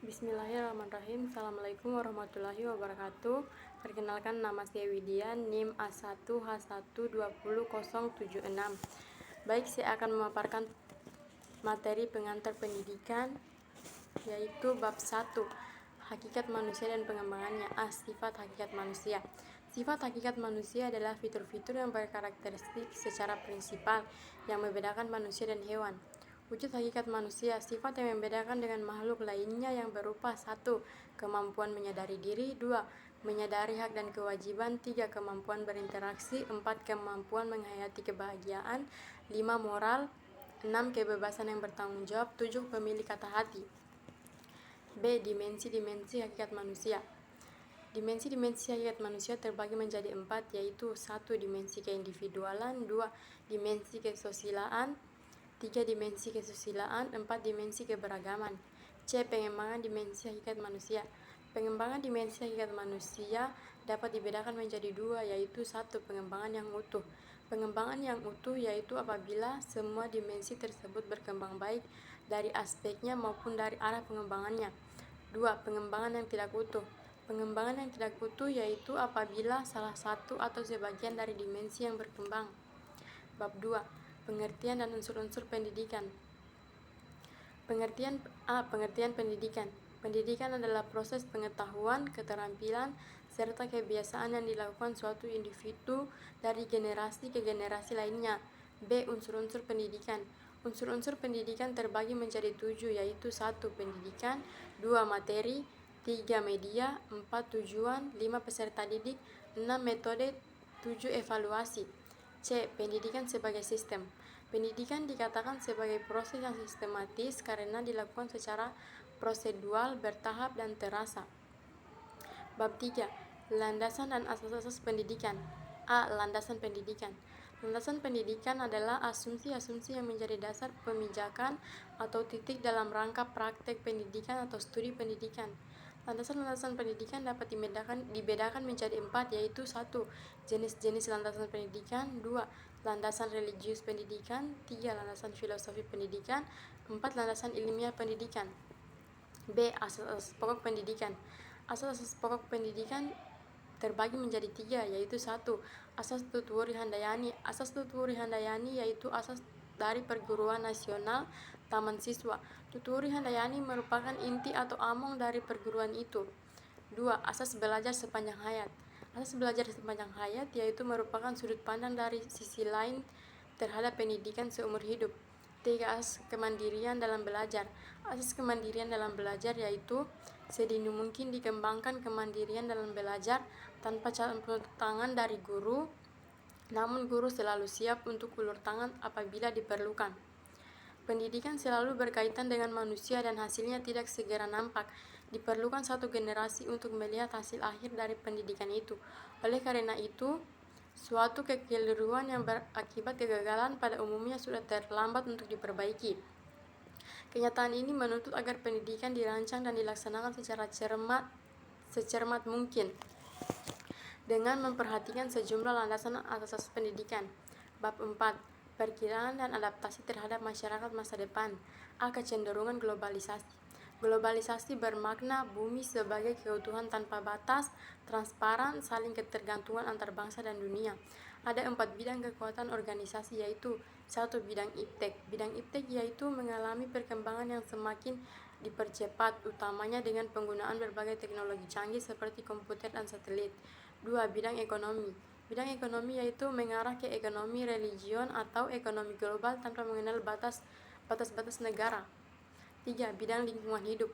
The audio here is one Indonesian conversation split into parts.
Bismillahirrahmanirrahim. Assalamualaikum warahmatullahi wabarakatuh. Perkenalkan, nama saya Widya, NIM A1H1200076. Baik, saya akan memaparkan materi pengantar pendidikan, yaitu bab 1, hakikat manusia dan pengembangannya. Sifat hakikat manusia. Sifat hakikat manusia adalah fitur-fitur yang berkarakteristik secara prinsipal yang membedakan manusia dan hewan. Wujud hakikat manusia, sifat yang membedakan dengan makhluk lainnya yang berupa 1. Kemampuan menyadari diri. 2. Menyadari hak dan kewajiban. 3. Kemampuan berinteraksi. 4. Kemampuan menghayati kebahagiaan. 5. Moral. 6. Kebebasan yang bertanggung jawab. 7. Pemilik kata hati. B. Dimensi-dimensi hakikat manusia. Dimensi-dimensi hakikat manusia terbagi menjadi 4, yaitu 1. Dimensi keindividualan. 2. Dimensi kesosialan. 3. Dimensi kesusilaan. 4. Dimensi keberagaman. C. Pengembangan dimensi hakikat manusia. Pengembangan dimensi hakikat manusia dapat dibedakan menjadi 2, yaitu 1. Pengembangan yang utuh. Pengembangan yang utuh yaitu apabila semua dimensi tersebut berkembang baik dari aspeknya maupun dari arah pengembangannya. 2. Pengembangan yang tidak utuh. Pengembangan yang tidak utuh yaitu apabila salah satu atau sebagian dari dimensi yang berkembang. Bab 2. Pengertian dan unsur-unsur pendidikan. Pengertian pendidikan. Pendidikan adalah proses pengetahuan, keterampilan, serta kebiasaan yang dilakukan suatu individu dari generasi ke generasi lainnya. B. Unsur-unsur pendidikan. Unsur-unsur pendidikan terbagi menjadi 7, yaitu 1. Pendidikan. 2. Materi. 3. Media. 4. Tujuan. 5. Peserta didik. 6. Metode. 7. Evaluasi. C. Pendidikan sebagai sistem. Pendidikan dikatakan sebagai proses yang sistematis karena dilakukan secara prosedural, bertahap, dan terasa. Bab 3. Landasan dan asas-asas pendidikan. A. Landasan pendidikan. Landasan pendidikan adalah asumsi-asumsi yang menjadi dasar pemijakan atau titik dalam rangka praktek pendidikan atau studi pendidikan. Landasan-landasan pendidikan dapat dibedakan menjadi 4, yaitu 1. Jenis-jenis landasan pendidikan. 2. Landasan religius pendidikan. 3. Landasan filosofi pendidikan. 4. Landasan ilmiah pendidikan. B. Asas-asas pokok pendidikan. Asas-asas pokok pendidikan terbagi menjadi 3, yaitu 1. Asas Tutwuri Handayani. Asas Tutwuri Handayani yaitu asas dari perguruan nasional taman siswa. Tutwuri Handayani merupakan inti atau among dari perguruan itu. 2. Asas belajar sepanjang hayat. Asas belajar sepanjang hayat yaitu merupakan sudut pandang dari sisi lain terhadap pendidikan seumur hidup. 3. Asas kemandirian dalam belajar. Asas kemandirian dalam belajar yaitu sedini mungkin dikembangkan kemandirian dalam belajar tanpa campur tangan dari guru, namun guru selalu siap untuk ulur tangan apabila diperlukan. Pendidikan selalu berkaitan dengan manusia dan hasilnya tidak segera nampak. Diperlukan satu generasi untuk melihat hasil akhir dari pendidikan itu. Oleh karena itu, suatu kekeliruan yang berakibat kegagalan pada umumnya sudah terlambat untuk diperbaiki. Kenyataan ini menuntut agar pendidikan dirancang dan dilaksanakan secara secermat mungkin dengan memperhatikan sejumlah landasan asas pendidikan. Bab 4. Perkiraan dan adaptasi terhadap masyarakat masa depan. A. Kecenderungan globalisasi. Globalisasi bermakna bumi sebagai keutuhan tanpa batas, transparan, saling ketergantungan antar bangsa dan dunia. Ada 4 bidang kekuatan organisasi, yaitu 1. Bidang iptek. Bidang iptek yaitu mengalami perkembangan yang semakin dipercepat, utamanya dengan penggunaan berbagai teknologi canggih seperti komputer dan satelit. 2. Bidang ekonomi. Bidang ekonomi yaitu mengarah ke ekonomi religion atau ekonomi global tanpa mengenal batas-batas negara. 3. Bidang lingkungan hidup.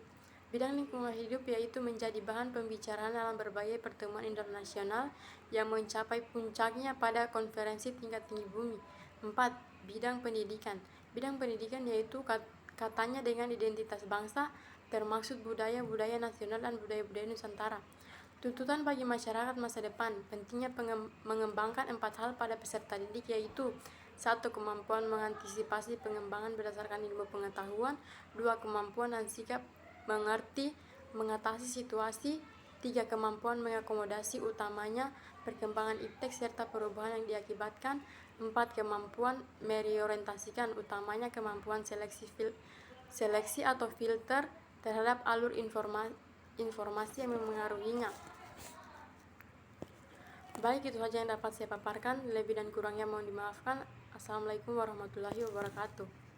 Bidang lingkungan hidup yaitu menjadi bahan pembicaraan dalam berbagai pertemuan internasional yang mencapai puncaknya pada konferensi tingkat tinggi bumi. 4. Bidang pendidikan. Bidang pendidikan yaitu katanya dengan identitas bangsa, termaksud budaya-budaya nasional dan budaya-budaya Nusantara. Tuntutan bagi masyarakat masa depan. Pentingnya mengembangkan 4 hal pada peserta didik, yaitu 1. Kemampuan mengantisipasi pengembangan berdasarkan ilmu pengetahuan. 2. Kemampuan dan sikap mengerti, mengatasi situasi. 3. Kemampuan mengakomodasi, utamanya perkembangan iptek serta perubahan yang diakibatkan. 4. Kemampuan mereorientasikan, utamanya kemampuan seleksi atau filter terhadap alur informasi yang memengaruhinya. Baik, itu saja yang dapat saya paparkan. Lebih dan kurangnya mohon dimaafkan. Assalamualaikum warahmatullahi wabarakatuh.